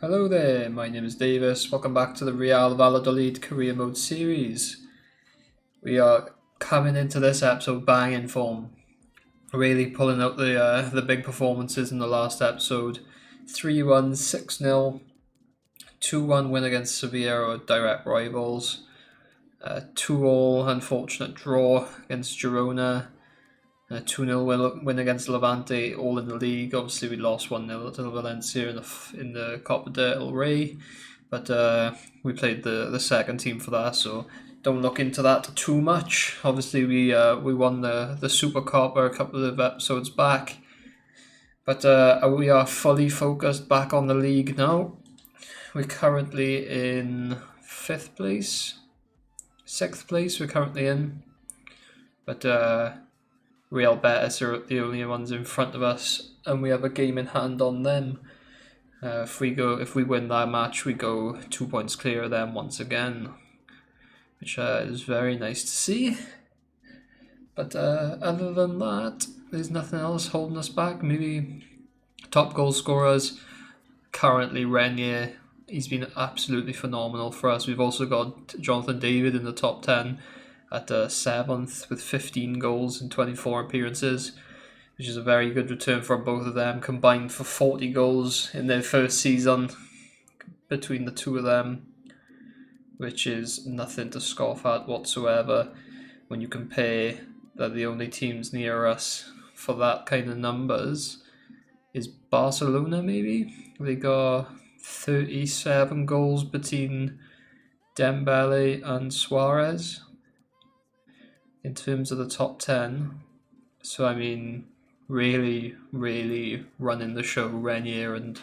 Hello there, my name is Davis. Welcome back to the Real Valladolid Career Mode series. We are coming into this episode banging form, really pulling out the big performances in the last episode. 3-1, 6-0, 2-1 win against Sevilla, our direct rivals. 2-all unfortunate draw against Girona. A 2-0 win against Levante, all in the league. Obviously, we lost 1-0 to Valencia in the Copa del Rey, but we played the second team for that, so don't look into that too much. Obviously, we won the Super Copa a couple of episodes back, but we are fully focused back on the league now. We're currently in 5th place, 6th place. We're currently in, but Real Betis are the only ones in front of us, and we have a game in hand on them. If we win that match, we go 2 points clear of them once again, which is very nice to see. But other than that, there's nothing else holding us back. Maybe top goal scorers currently Renier. He's been absolutely phenomenal for us. We've also got Jonathan David in the top 10. At 7th with 15 goals in 24 appearances, which is a very good return for both of them, combined for 40 goals in their first season between the two of them, which is nothing to scoff at whatsoever when you compare that the only teams near us for that kind of numbers is Barcelona, maybe. They got 37 goals between Dembele and Suarez in terms of the top 10. So, I mean, really, really running the show, Renier and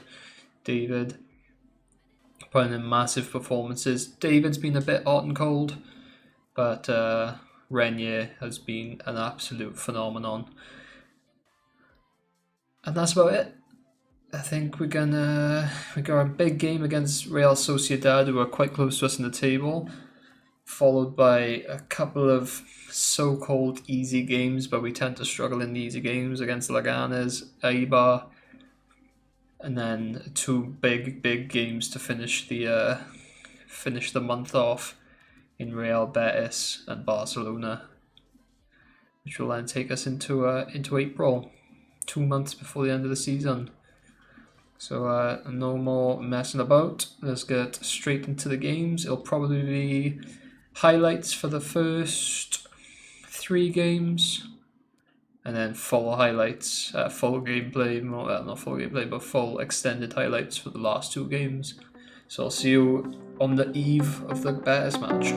David. Putting in massive performances. David's been a bit hot and cold, but Renier has been an absolute phenomenon. And that's about it. I think we got a big game against Real Sociedad, who are quite close to us in the table, followed by a couple of so-called easy games, but we tend to struggle in the easy games against Leganes, Eibar, and then two big games to finish the month off in Real Betis and Barcelona, which will then take us into April, 2 months before the end of the season. So no more messing about. Let's get straight into the games. It'll probably be highlights for the first 3 games, and then full highlights, full gameplay, not full gameplay, but full extended highlights for the last 2 games. So I'll see you on the eve of the Betis match.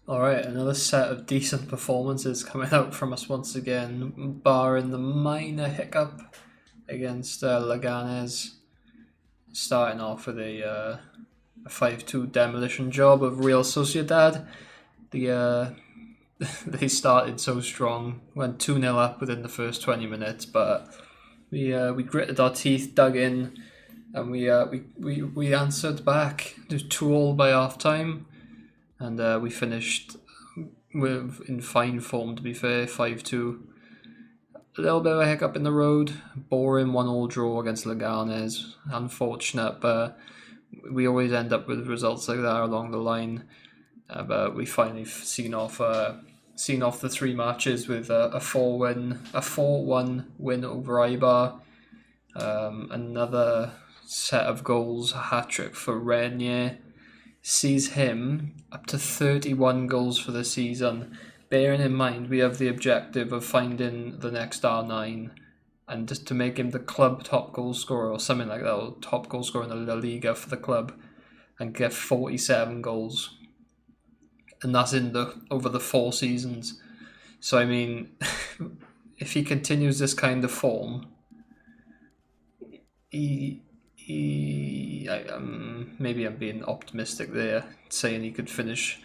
Alright, another set of decent performances coming out from us once again, barring the minor hiccup against Leganes, starting off with a 5-2 demolition job of Real Sociedad. They started so strong, went 2-0 up within the first 20 minutes, but we gritted our teeth, dug in, and we answered back. It was 2-2 by half time, and we finished in fine form, to be fair, 5-2. A little bit of a hiccup in the road, boring 1-1 draw against Leganes, unfortunate, but we always end up with results like that along the line. But we finally seen off the 3 matches with a 4-1 win over Eibar. Another set of goals, a hat-trick for Renier, sees him up to 31 goals for the season. Bearing in mind we have the objective of finding the next R9 and just to make him the club top goal scorer or something like that, or top goal scorer in the La Liga for the club, and get 47 goals. And that's over the 4 seasons. So I mean, if he continues this kind of form, maybe I'm being optimistic there, saying he could finish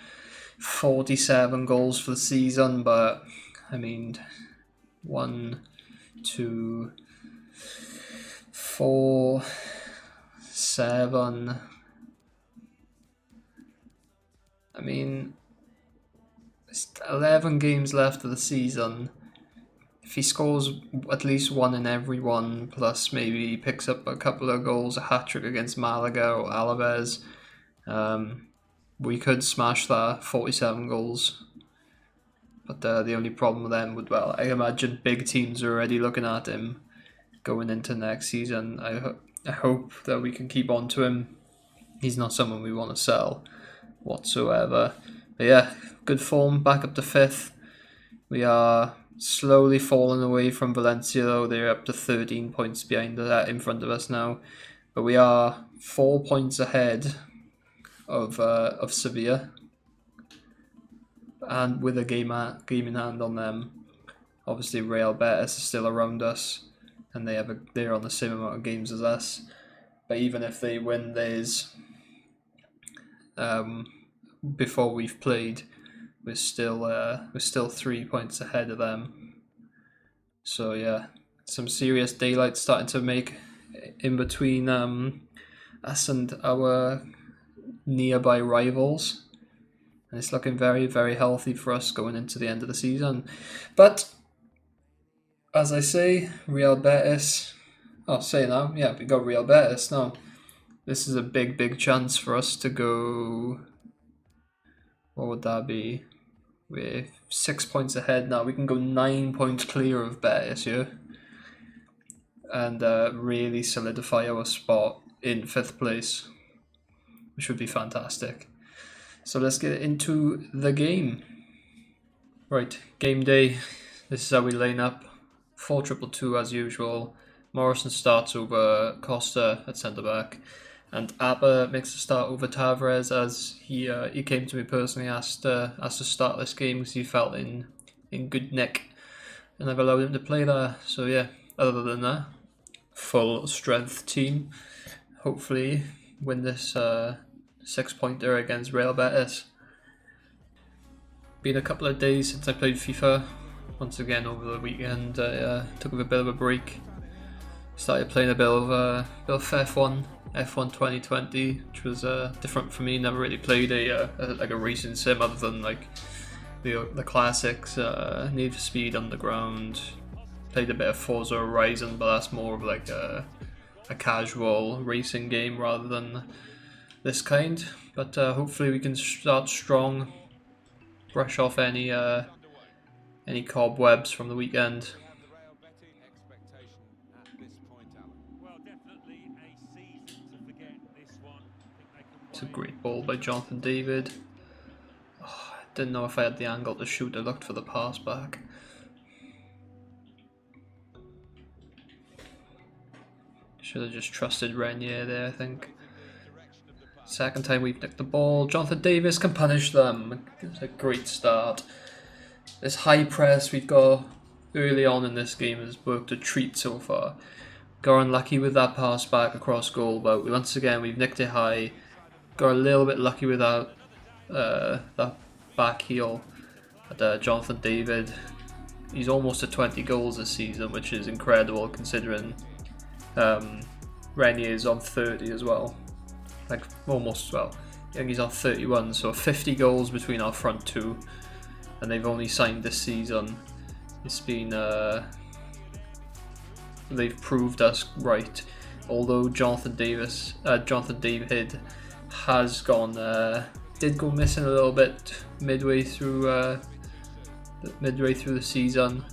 47 goals for the season, but I mean, 1, 2, 4, 7. I mean, 11 games left of the season. If he scores at least one in every one, plus maybe he picks up a couple of goals, a hat-trick against Malaga or Alaves, we could smash that 47 goals. But the only problem with them would, well, I imagine big teams are already looking at him going into next season. I hope that we can keep on to him. He's not someone we want to sell whatsoever. But yeah, good form, back up to 5th. We are slowly falling away from Valencia, though. They're up to 13 points behind that in front of us now. But we are 4 points ahead of Sevilla, and with a game in hand on them. Obviously, Real Betis is still around us, and they're on the same amount of games as us. But even if they win theirs before we've played, we're still 3 points ahead of them. So yeah, some serious daylight starting to make in between us and our nearby rivals, and it's looking very, very healthy for us going into the end of the season. But as I say, Real Betis. We got Real Betis now. This is a big, big chance for us to go. What would that be? We're 6 points ahead now. We can go 9 points clear of Betis here, and really solidify our spot in 5th place, which would be fantastic. So let's get into the game. Right, game day. This is how we line up. 4-2-2 as usual. Morrison starts over Costa at centre back, and Abba makes a start over Tavares, as he came to me personally, asked to start this game because he felt in good nick, and I've allowed him to play there. So yeah, other than that, full strength team. Hopefully win this 6-pointer against Real Betis. Been a couple of days since I played FIFA. Once again over the weekend, I took a bit of a break. Started playing a bit of F1 2020, which was different for me. Never really played a racing sim other than like the classics, Need for Speed Underground. Played a bit of Forza Horizon, but that's more of like a casual racing game rather than this kind. But hopefully we can start strong, brush off any cobwebs from the weekend. It's a great ball by Jonathan David. Oh, I didn't know if I had the angle to shoot. I looked for the pass back. Should have just trusted Renier there, I think. Second time we've nicked the ball. Jonathan Davis can punish them. It's a great start. This high press we've got early on in this game has worked a treat so far. Got unlucky with that pass back across goal, but once again we've nicked it high. Got a little bit lucky with that back heel at Jonathan David. He's almost at 20 goals this season, which is incredible considering Renier is on 30 as well. Like almost, well, I think he's on 31, so 50 goals between our front two, and they've only signed this season. It's been they've proved us right. Although Jonathan David has gone did go missing a little bit midway through the season.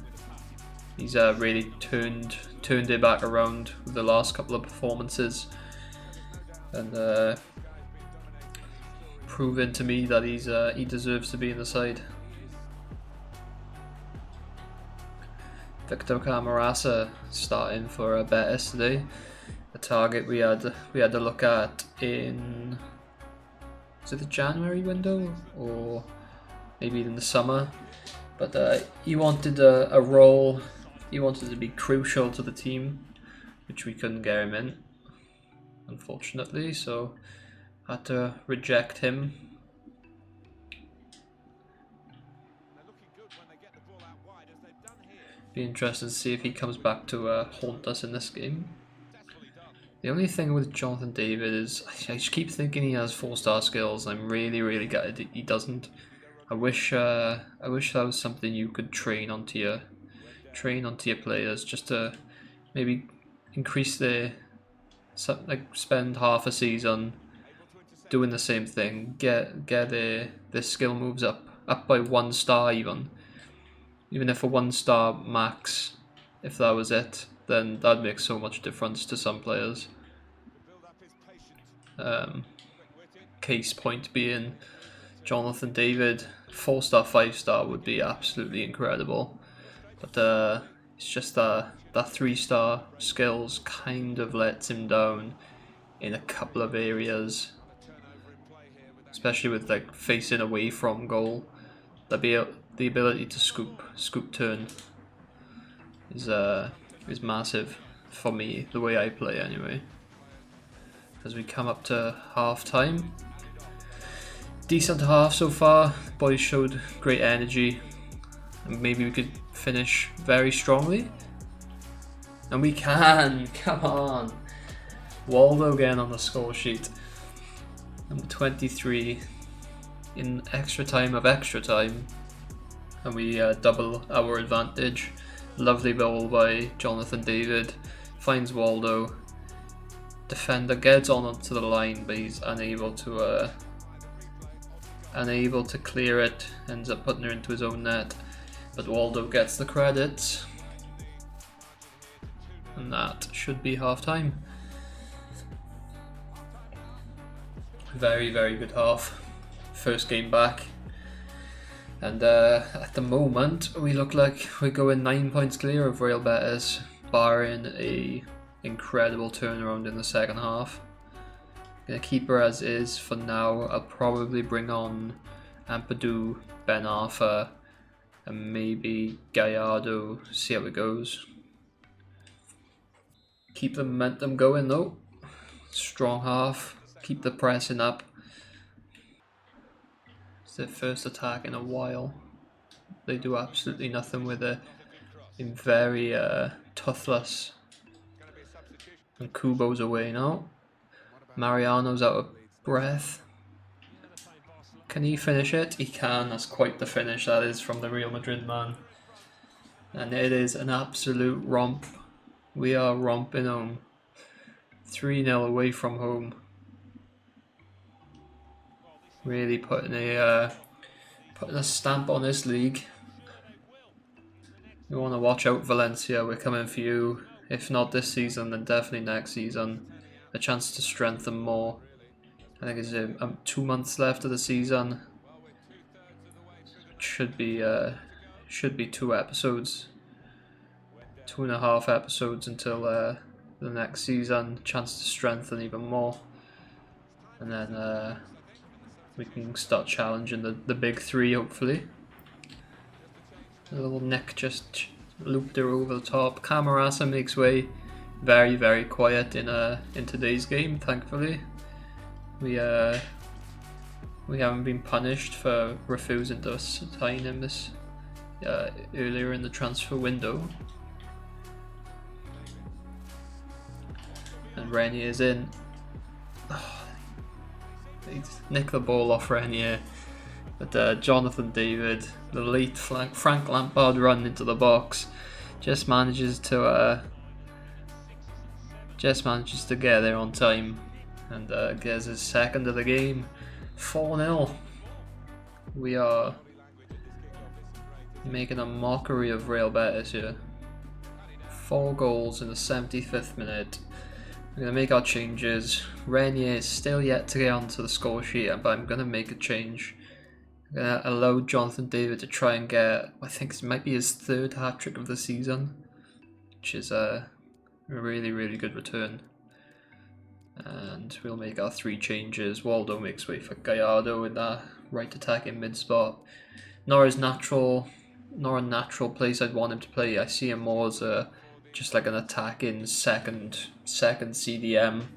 He's really turned it back around with the last couple of performances, and proven to me that he deserves to be in the side. Victor Camarasa starting for Betis today. A target we had to look at in, was it the January window or maybe in the summer? But he wanted a role. He wanted to be crucial to the team, which we couldn't get him in, unfortunately. So had to reject him. Be interested to see if he comes back to haunt us in this game. The only thing with Jonathan David is I just keep thinking he has 4-star skills. I'm really gutted he doesn't. I wish that was something you could train onto your players, just to maybe increase spend half a season doing the same thing, get their skill moves up by 1 star even if a 1-star max, if that was it, then that'd make so much difference to some players. Case point being Jonathan David, 4-star, 5-star would be absolutely incredible, but it's just that 3-star skills kind of lets him down in a couple of areas, especially with like facing away from goal. The ability to scoop turn is massive for me, the way I play anyway. As we come up to half time, decent half so far. Boys showed great energy, and maybe we could finish very strongly, and we can. Come on, Waldo again on the score sheet, number 23 in extra time, and we double our advantage. Lovely ball by Jonathan David, finds Waldo. Defender gets onto the line, but he's unable to clear it. Ends up putting her into his own net, but Waldo gets the credit, and that should be half time. Very good half. First game back. And at the moment, we look like we're going 9 points clear of Real Betis, barring a incredible turnaround in the second half. Gonna keep her as is for now. I'll probably bring on Ampadu, Ben Arfa, and maybe Gallardo. See how it goes. Keep the momentum going though. Strong half. Keep the pressing up. Their first attack in a while. They do absolutely nothing with it. Been very toothless. And Kubo's away now. Mariano's out of breath. Can he finish it? He can. That's quite the finish that is from the Real Madrid man. And it is an absolute romp. We are romping home. 3-0 away from home. Really putting a stamp on this league. You want to watch out, Valencia. We're coming for you. If not this season, then definitely next season. A chance to strengthen more. I think it's 2 months left of the season. Should be 2 episodes, 2.5 episodes until the next season. Chance to strengthen even more. and then we can start challenging the big three, hopefully. A little Nick just looped her over the top. Camarasa makes way. Very, very quiet in today's game, thankfully. We haven't been punished for refusing to sign him this earlier in the transfer window. And Renier is in. Oh, they nick the ball off Renier. But Jonathan David, the late Frank Lampard run into the box, just manages to get there on time and gets his second of the game. 4-0. We are making a mockery of Real Betis here. 4 goals in the 75th minute. We're going to make our changes. Renier is still yet to get onto the score sheet, but I'm going to make a change. I'm going to allow Jonathan David to try and get, I think it might be his 3rd hat-trick of the season, which is a really, really good return. And we'll make our 3 changes. Waldo makes way for Gallardo in that right attacking mid spot. Not a natural place I'd want him to play. I see him more as just like an attacking second CDM,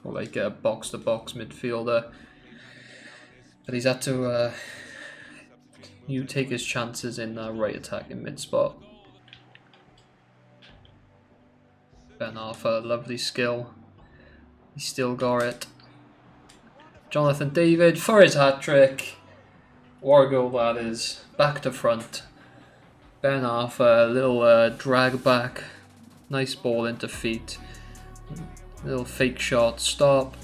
or like a box to box midfielder. But he's had to take his chances in that right attacking mid spot. Ben Arthur, lovely skill. He still got it. Jonathan David for his hat-trick. What a goal that is. Back to front. Ben Arthur, little drag back. Nice ball into feet. Little fake shot. Stop.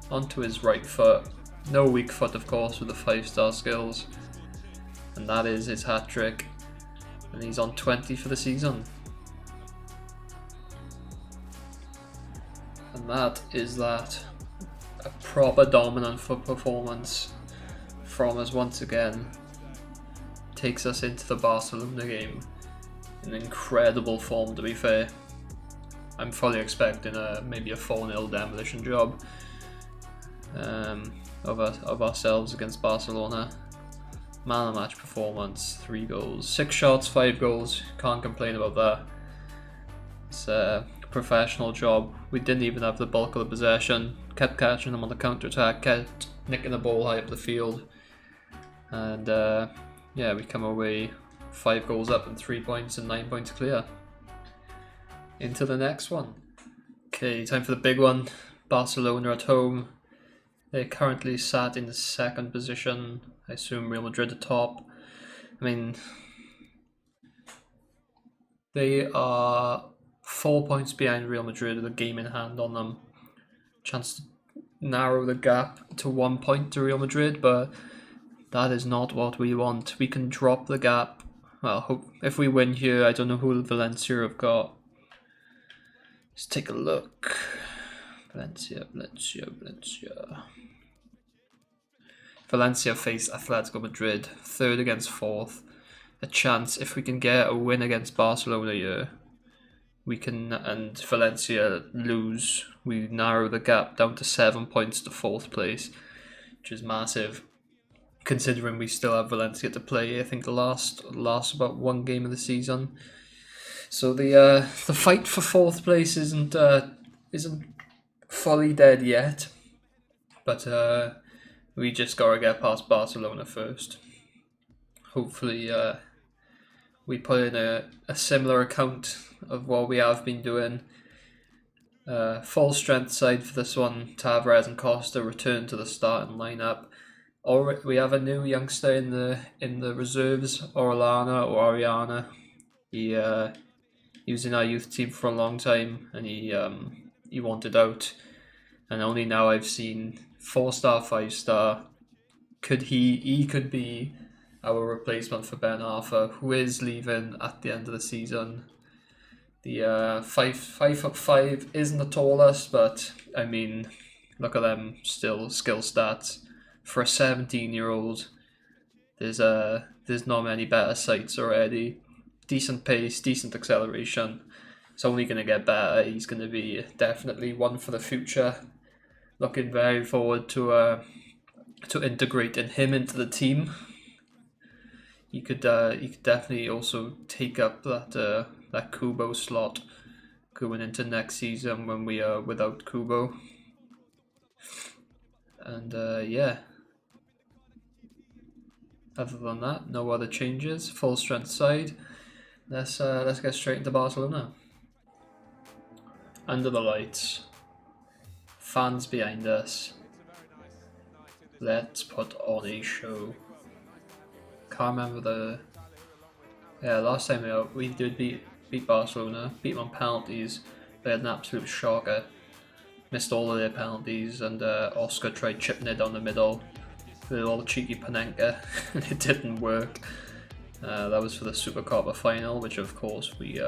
Onto his right foot. No weak foot, of course, with the 5-star skills. And that is his hat-trick. And he's on 20 for the season. And that is that. A proper dominant foot performance from us once again. Takes us into the Barcelona game in incredible form, to be fair. I'm fully expecting maybe a 4-0 demolition job of ourselves against Barcelona. Man of match performance, 3 goals, 6 shots, 5 goals. Can't complain about that. It's a professional job. We didn't even have the bulk of the possession. Kept catching them on the counter attack. Kept nicking the ball high up the field. And yeah, we come away 5 goals up and 3 points and 9 points clear. Into the next one. Okay, time for the big one. Barcelona at home. They're currently sat in the 2nd position. I assume Real Madrid at top. I mean, they are 4 points behind Real Madrid with a game in hand on them. Chance to narrow the gap to 1 point to Real Madrid, but that is not what we want. We can drop the gap. Well, if we win here, I don't know who Valencia have got. Let's take a look. Valencia. Valencia face Atletico Madrid, 3rd against 4th. A chance if we can get a win against Barcelona here, we can, and Valencia lose, we narrow the gap down to 7 points to 4th place, which is massive. Considering we still have Valencia to play, I think the last about 1 game of the season. So the fight for 4th place isn't fully dead yet, but we just gotta get past Barcelona first. Hopefully, we put in a similar account of what we have been doing. Full strength side for this one. Tavares and Costa return to the starting lineup. We have a new youngster in the reserves, Oriana. He was in our youth team for a long time, and he wanted out. And only now I've seen 4-star, 5-star. He could be our replacement for Ben Arthur, who is leaving at the end of the season. The 5'5" isn't the tallest, but I mean, look at them still skill stats for a 17-year-old. There's not many better sights already. Decent pace, decent acceleration. It's only going to get better. He's going to be definitely one for the future. looking very forward to integrating him into the team. He could definitely also take up that Kubo slot going into next season when we are without Kubo. And yeah. Other than that, no other changes. Full strength side. Let's get straight into Barcelona. Under the lights. Fans behind us. Let's put on a show. Can't remember last time we did beat Barcelona, beat them on penalties. They had an absolute shocker. Missed all of their penalties, and Oscar tried chipping it down the middle with a little cheeky Panenka, and it didn't work. That was for the Supercopa final, which of course we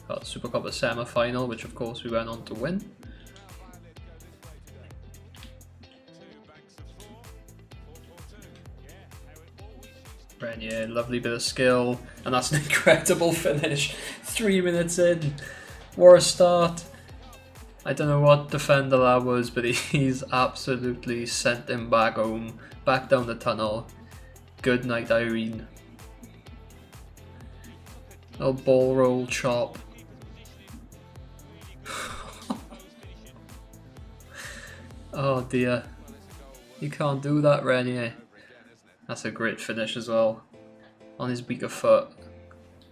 Supercopa semi-final, which of course we went on to win. Renier, lovely bit of skill, and that's an incredible finish. 3 minutes in, what a start. I don't know what defender that was, but he's absolutely sent him back home, back down the tunnel. Good night, Irene. Little ball roll chop. Oh dear. You can't do that, Renier. That's a great finish as well. On his weaker foot.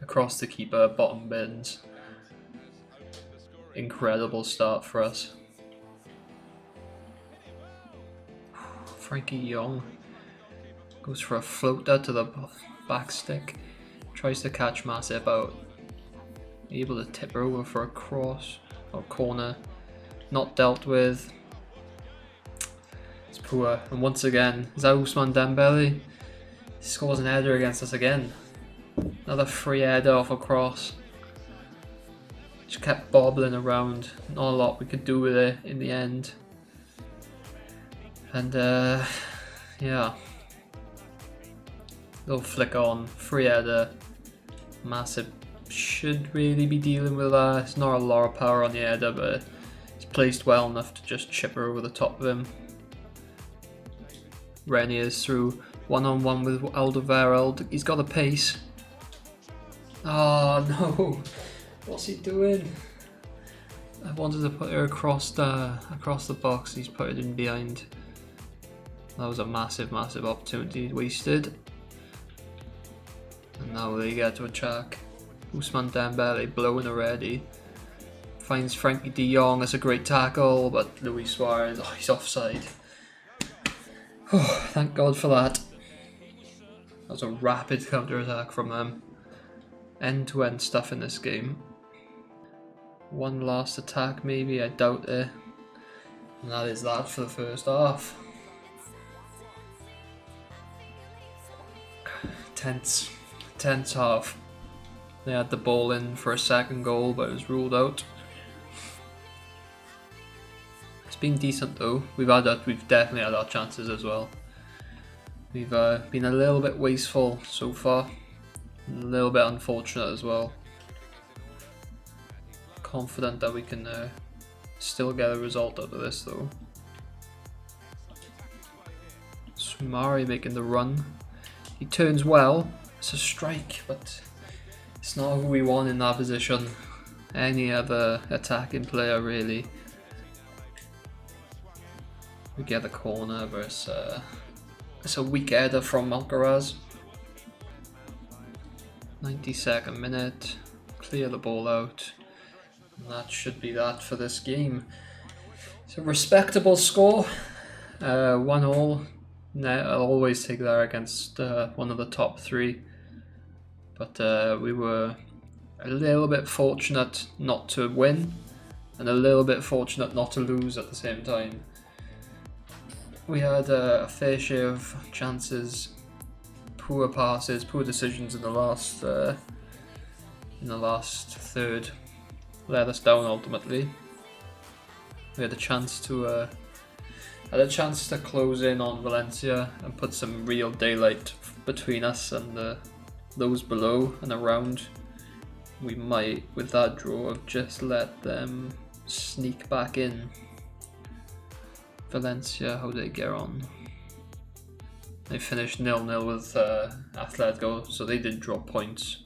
Across the keeper, bottom bins. Incredible start for us. Frankie Young goes for a floater to the back stick. Tries to catch Masip out. Able to tip her over for a cross or corner. Not dealt with. It's poor. And once again, is that Ousmane Dembele? He scores an header against us again. Another free header off a cross. Just kept bobbling around. Not a lot we could do with it in the end. And yeah. Little flick on, free header. Massive should really be dealing with that. It's not a lot of power on the header, but it's placed well enough to just chip her over the top of him. Renier's through one-on-one with Alderweireld. He's got the pace. Oh no! What's he doing? I wanted to put her across the box. He's put it in behind. That was a massive opportunity wasted. And now they get to attack. Ousmane Dembele blowing already. Finds Frankie de Jong. That's a great tackle, but Luis Suarez, he's offside. Oh, thank God for that. That was a rapid counter-attack from them. End-to-end stuff in this game. One last attack maybe, I doubt it. And that is that for the first half. Tense half. They had the ball in for a second goal, but it was ruled out. It's been decent though. We've definitely had our chances as well. We've been a little bit wasteful so far. A little bit unfortunate as well. Confident that we can still get a result out of this though. Sumari making the run. He turns well. It's a strike, but it's not who we want in that position. Any other attacking player really. We get the corner versus it's a weak header from Alcaraz. 92nd minute. Clear the ball out. And that should be that for this game. It's a respectable score. 1-1. I'll always take that against one of the top three. But we were a little bit fortunate not to win, and a little bit fortunate not to lose at the same time. We had a fair share of chances, poor passes, poor decisions in the last third. Let us down ultimately. We had a chance to close in on Valencia and put some real daylight between us and those below and around. We might, with that draw, have just let them sneak back in. Valencia, how they get on? They finished 0-0 with Atletico, so they did drop points,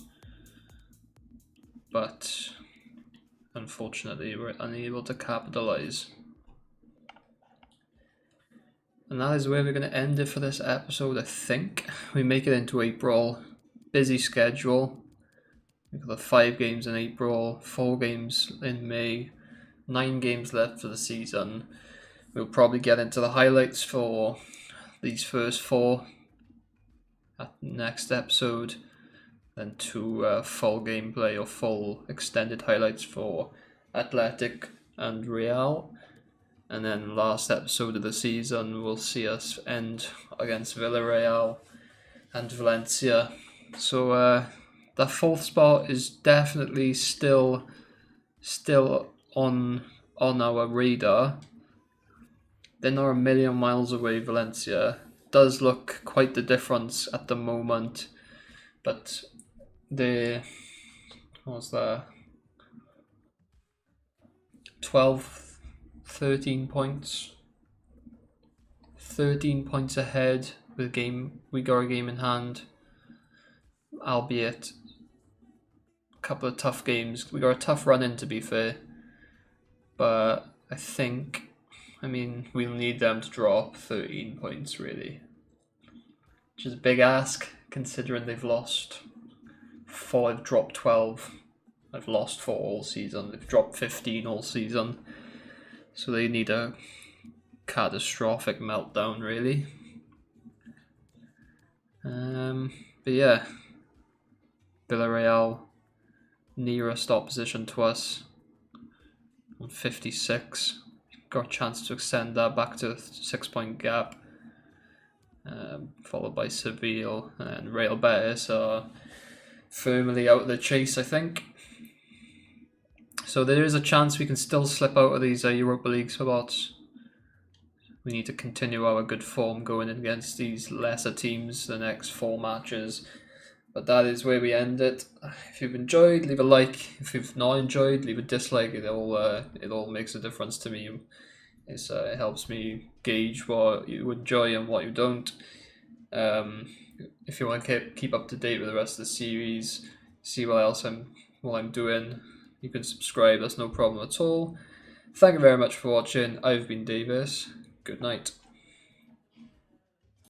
but unfortunately were unable to capitalise. And that is where we're going to end it for this episode, I think. We make it into April. Busy schedule. We've got 5 games in April, 4 games in May, 9 games left for the season. We'll probably get into the highlights for these first 4 at the next episode. Then 2 full gameplay or full extended highlights for Athletic and Real. And then last episode of the season will see us end against Villarreal and Valencia. So that 4th spot is definitely still on our radar. They're not a million miles away, Valencia. Does look quite the difference at the moment. But what was that? 12, 13 points. 13 points ahead with we got a game in hand. Albeit a couple of tough games. We got a tough run in, to be fair. But I think, we'll need them to drop 13 points, really. Which is a big ask, considering they've lost 4, they've dropped 12. They've lost 4 all season. They've dropped 15 all season. So they need a catastrophic meltdown, really. But yeah, Villarreal, nearest opposition to us, on 56. Got a chance to extend that back to a 6-point gap. Followed by Seville, and Real Betis are firmly out of the chase, I think. So there is a chance we can still slip out of these Europa League spots. We need to continue our good form going against these lesser teams the next 4 matches. But that is where we end it. If you've enjoyed, leave a like. If you've not enjoyed, leave a dislike. It all makes a difference to me. It helps me gauge what you enjoy and what you don't. If you want to keep up to date with the rest of the series, see what else I'm doing, you can subscribe. That's no problem at all. Thank you very much for watching. I've been Davis. Good night.